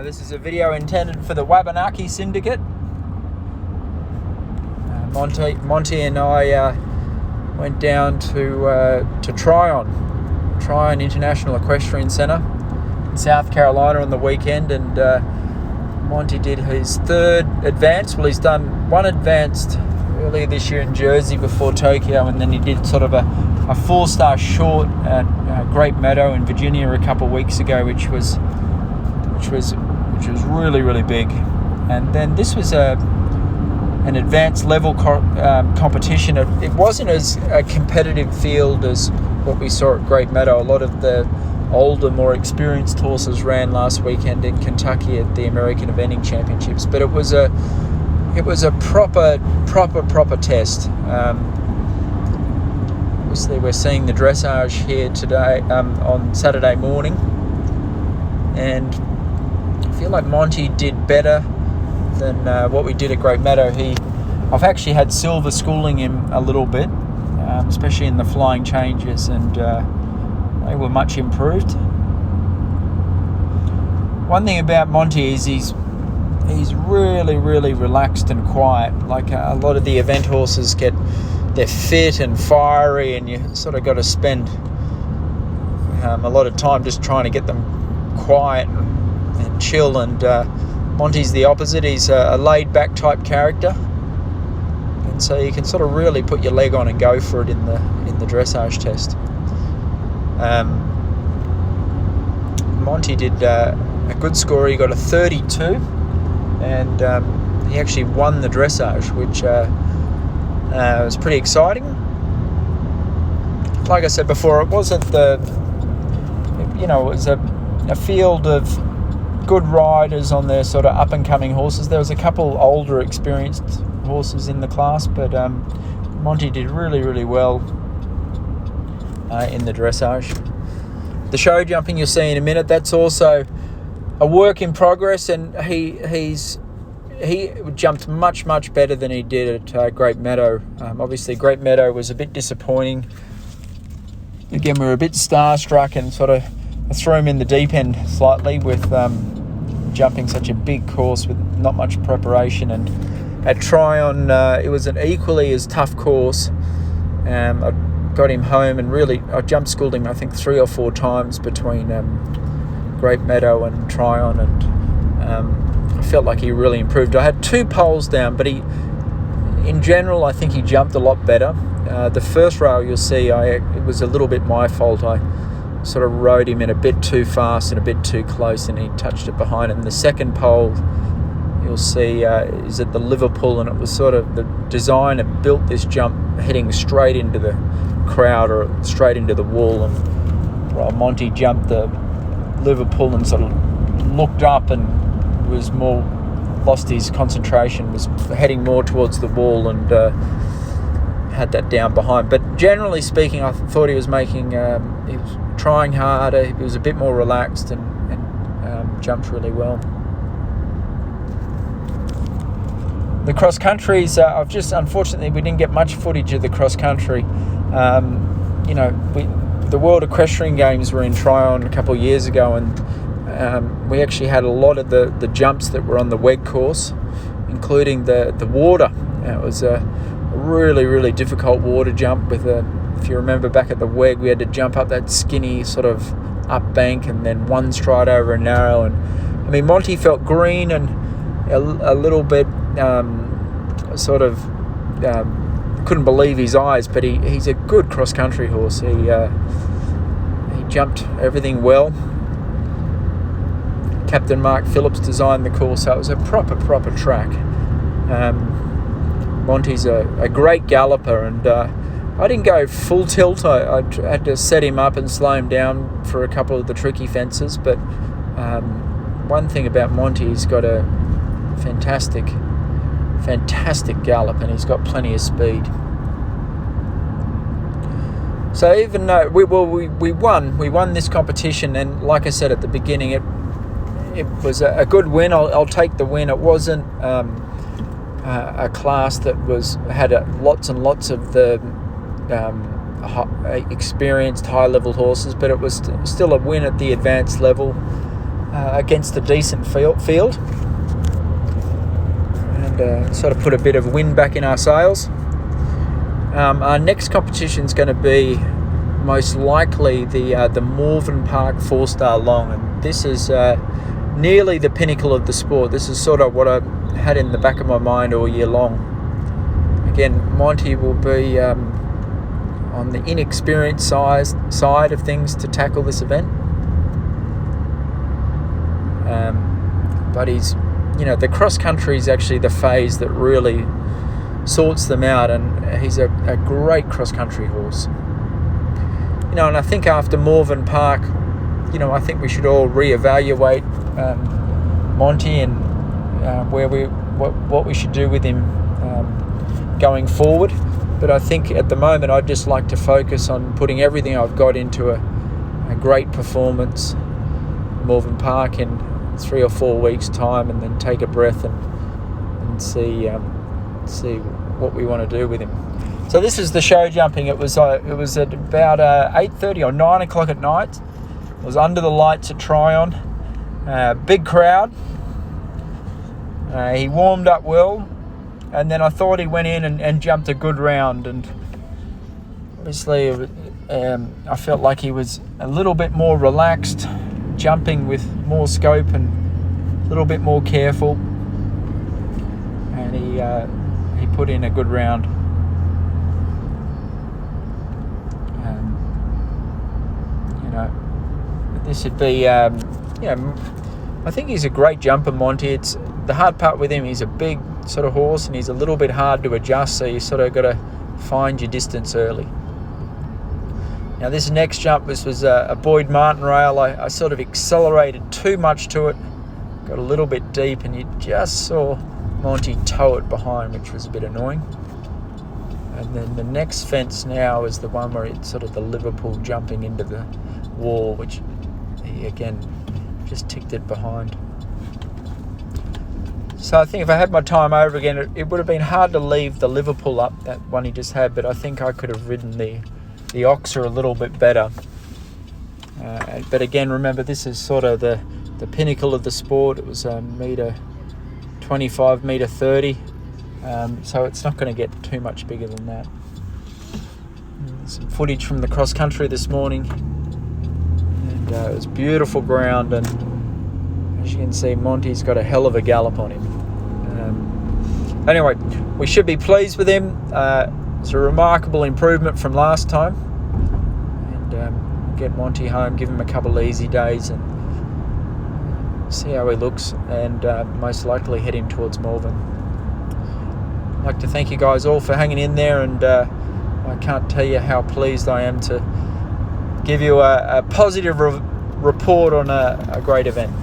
This is a video intended for the Wabanaki syndicate. Monty and I went down to Tryon International Equestrian Centre in South Carolina on the weekend, and Monty did his third advance. Well, he's done one advanced earlier this year in Jersey before Tokyo, and then he did sort of a 4-star short at Great Meadow in Virginia a couple of weeks ago, which was really, really big. And then this was an advanced level competition. It wasn't as a competitive field as what we saw at Great Meadow. A lot of the older, more experienced horses ran last weekend in Kentucky at the American Eventing Championships, but it was a proper test. Obviously, we're seeing the dressage here today on Saturday morning, and I feel like Monty did better than what we did at Great Meadow. I've actually had Silver schooling him a little bit, especially in the flying changes, and they were much improved. One thing about Monty is he's really, really relaxed and quiet. Like a lot of the event horses they're fit and fiery, and you sort of got to spend a lot of time just trying to get them quiet and chill. And Monty's the opposite. He's a laid-back type character, and so you can sort of really put your leg on and go for it in the dressage test. Monty did a good score. He got a 32, and he actually won the dressage, which was pretty exciting. Like I said before, it wasn't it was a field of good riders on their sort of up-and-coming horses. There was a couple older, experienced horses in the class, but Monty did really, really well in the dressage. The show jumping you'll see in a minute, that's also a work in progress, and he jumped much, much better than he did at Great Meadow. Obviously, Great Meadow was a bit disappointing. Again, we were a bit starstruck and sort of threw him in the deep end slightly with jumping such a big course with not much preparation. And at Tryon, it was an equally as tough course. I got him home, and really I jump schooled him I think 3 or 4 times between Great Meadow and Tryon, and I felt like he really improved. I had 2 poles down, but in general I think he jumped a lot better. The first rail you'll see, it was a little bit my fault. I sort of rode him in a bit too fast and a bit too close, and he touched it behind. And the second pole you'll see is at the Liverpool, and it was sort of the designer built this jump heading straight into the crowd or straight into the wall, and while Monty jumped the Liverpool and sort of looked up and lost his concentration, was heading more towards the wall, and had that down behind. But generally speaking, I thought he was trying harder. He was a bit more relaxed and jumped really well. The cross countries, unfortunately we didn't get much footage of the cross country. The World Equestrian Games were in Tryon a couple of years ago, and we actually had a lot of the jumps that were on the WEG course, including the water. It was a really, really difficult water jump with if you remember back at the WEG, we had to jump up that skinny sort of up bank and then one stride over a narrow. And I mean, Monty felt green and a little bit couldn't believe his eyes, but he's a good cross-country horse. He jumped everything well. Captain Mark Phillips designed the course, so it was a proper track. Monty's a great galloper, and I didn't go full tilt. I had to set him up and slow him down for a couple of the tricky fences, but one thing about Monty, he's got a fantastic gallop, and he's got plenty of speed. So even though we won this competition, and like I said at the beginning, it was a good win. I'll take the win. It wasn't a class that had lots and lots of the experienced high level horses, but it was still a win at the advanced level. against a decent field. And sort of put a bit of wind back in our sails. Our next competition is going to be most likely the Morven Park 4-star long, and this is nearly the pinnacle of the sport. This is sort of what I had in the back of my mind all year long. Again, Monty will be on the inexperienced side of things to tackle this event, but he's, the cross country is actually the phase that really sorts them out, and he's a great cross country horse. And I think after Morven Park, I think we should all reevaluate Monty and what we should do with him going forward. But I think at the moment I'd just like to focus on putting everything I've got into a great performance Morven Park in 3 or 4 weeks' time, and then take a breath and see what we want to do with him. So this is the show jumping. It was at about 8:30 or 9 o'clock at night. It was under the lights at Tryon. Big crowd. He warmed up well, and then I thought he went in and jumped a good round, and obviously I felt like he was a little bit more relaxed, jumping with more scope and a little bit more careful, and he put in a good round. This would be, I think he's a great jumper, Monty. It's the hard part with him. He's a big sort of horse, and he's a little bit hard to adjust, so you sort of got to find your distance early. Now this next jump, this was a Boyd Martin rail. I sort of accelerated too much to it, got a little bit deep, and you just saw Monty tow it behind, which was a bit annoying. And then the next fence now is the one where it's sort of the Liverpool jumping into the wall, which he again just ticked it behind. So I think if I had my time over again, it would have been hard to leave the Liverpool up, that one he just had, but I think I could have ridden the Oxer a little bit better. But again, remember, this is sort of the pinnacle of the sport. It was metre 25, metre 30, so it's not going to get too much bigger than that. Some footage from the cross country this morning, and it was beautiful ground, and as you can see, Monty's got a hell of a gallop on him. Anyway, we should be pleased with him. It's a remarkable improvement from last time, and get Monty home, give him a couple of easy days, and see how he looks, and most likely head him towards Morven. I'd like to thank you guys all for hanging in there, and I can't tell you how pleased I am to give you a positive report on a great event.